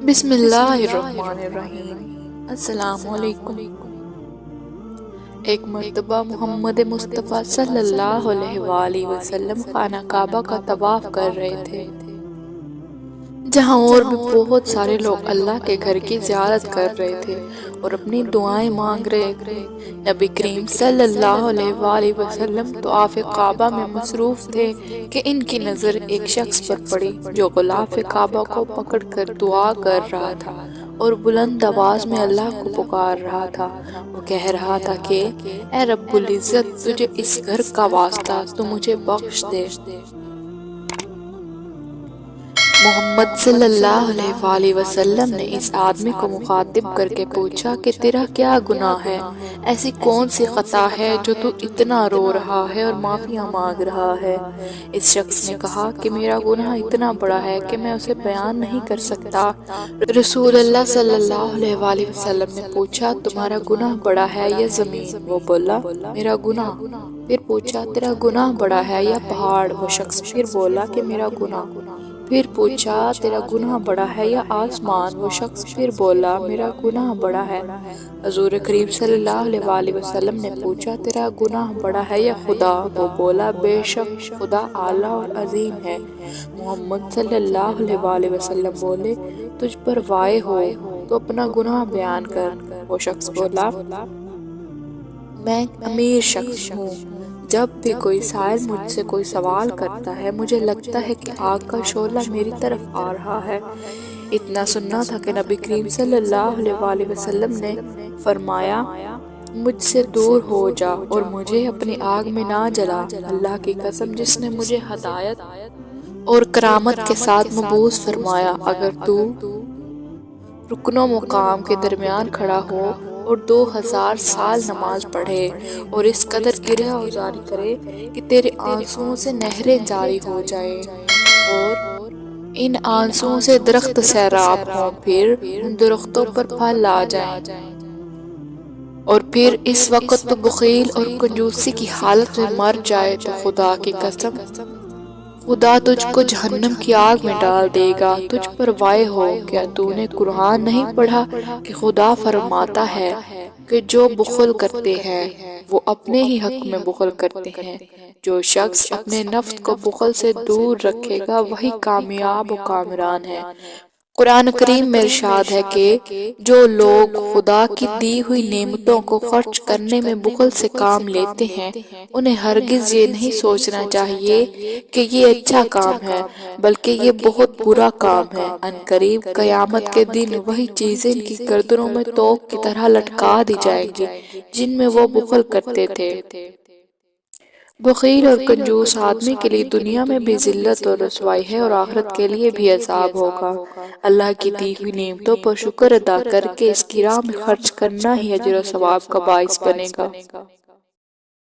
بسم اللہ الرحمن الرحیم۔ السلام علیکم۔ ایک مرتبہ محمد مصطفیٰ صلی اللہ علیہ وآلہ وسلم خانہ کعبہ کا طواف کر رہے تھے، جہاں اور بھی بہت سارے لوگ اللہ کے گھر کی زیارت کر رہے تھے اور اپنی دعائیں مانگ رہے تھے۔ نبی کریم صلی اللہ علیہ وآلہ وسلم طواف کعبہ میں مصروف تھے کہ ان کی نظر ایک شخص پر پڑی جو غلاف کعبہ کو پکڑ کر دعا کر رہا تھا اور بلند آواز میں اللہ کو پکار رہا تھا۔ وہ کہہ رہا تھا کہ اے رب العزت، تجھے اس گھر کا واسطہ تو مجھے بخش دے۔ محمد صلی اللہ علیہ وآلہ وسلم نے اس آدمی کو مخاطب کر کے پوچھا کہ تیرا کیا گناہ ہے؟ ایسی کون سی خطا ہے جو تو اتنا رو رہا ہے اور معافیاں مانگ رہا ہے؟ اس شخص نے کہا کہ میرا گناہ اتنا بڑا ہے کہ میں اسے بیان نہیں کر سکتا۔ رسول اللہ صلی اللہ علیہ وآلہ وسلم نے پوچھا تمہارا گناہ بڑا ہے یا زمین؟ وہ بولا میرا گناہ۔ پھر پوچھا تیرا گناہ بڑا ہے یا پہاڑ؟ وہ شخص پھر بولا کہ میرا گناہ۔ پھر پوچھا تیرا گناہ بڑا ہے یا آسمان؟ وہ شخص پھر بولا میرا گناہ بڑا ہے۔ حضور کریم صلی اللہ علیہ وآلہ وسلم نے پوچھا تیرا گناہ بڑا ہے یا خدا؟ وہ بولا بے شک خدا اعلیٰ اور عظیم ہے۔ محمد صلی اللہ علیہ وآلہ وسلم بولے تجھ پر واقع ہو تو اپنا گناہ بیان کر۔ وہ شخص بولا میں امیر شخص ہوں، جب بھی کوئی سائل مجھ سے کوئی سوال کرتا ہے مجھے لگتا ہے کہ آگ کا شعلہ میری طرف آ رہا ہے۔ اتنا سننا تھا کہ نبی کریم صلی اللہ علیہ وآلہ وسلم نے فرمایا مجھ سے دور ہو جا اور مجھے اپنی آگ میں نہ جلا۔ اللہ کی قسم جس نے مجھے ہدایت اور کرامت کے ساتھ مبعوث فرمایا، اگر تو رکن و مقام کے درمیان کھڑا ہو اور 2000 سال نماز پڑھے اور اس قدر گریہ ازاری کرے کہ تیرے آنسوؤں سے نہریں جاری ہو جائیں اور ان آنسوؤں سے درخت سیراب ہوں، پھر ان درختوں پر پھل آ جائیں اور پھر اس وقت تو بخیل اور کنجوسی کی حالت میں مر جائے تو خدا کی قسم خدا تجھ کو جہنم کی آگ میں ڈال دے گا۔ تجھ پر واقع ہو کیا تو نے قرآن نہیں پڑھا کہ خدا فرماتا ہے کہ جو بخل کرتے ہیں وہ اپنے ہی حق میں بخل کرتے ہیں، جو شخص اپنے نفس کو بخل سے دور رکھے گا وہی کامیاب و کامران ہے۔ قرآن کریم میں ارشاد ہے کہ جو لوگ خدا کی دی ہوئی نعمتوں کو خرچ کرنے میں بخل سے کام لیتے ہیں انہیں ہرگز یہ نہیں سوچنا چاہیے کہ یہ اچھا کام ہے بلکہ یہ بہت برا کام ہے۔ عنقریب قیامت کے دن وہی چیزیں ان کی گردنوں میں توق کی طرح لٹکا دی جائیں گی جن میں وہ بخل کرتے تھے۔ بخیل اور کنجوس آدمی کے لیے دنیا میں بھی ذلت اور رسوائی ہے اور آخرت کے لیے بھی عذاب ہوگا۔ اللہ کی دی ہوئی نعمتوں پر شکر ادا کر کے اس کی راہ میں خرچ کرنا ہی اجر و ثواب کا باعث بنے گا۔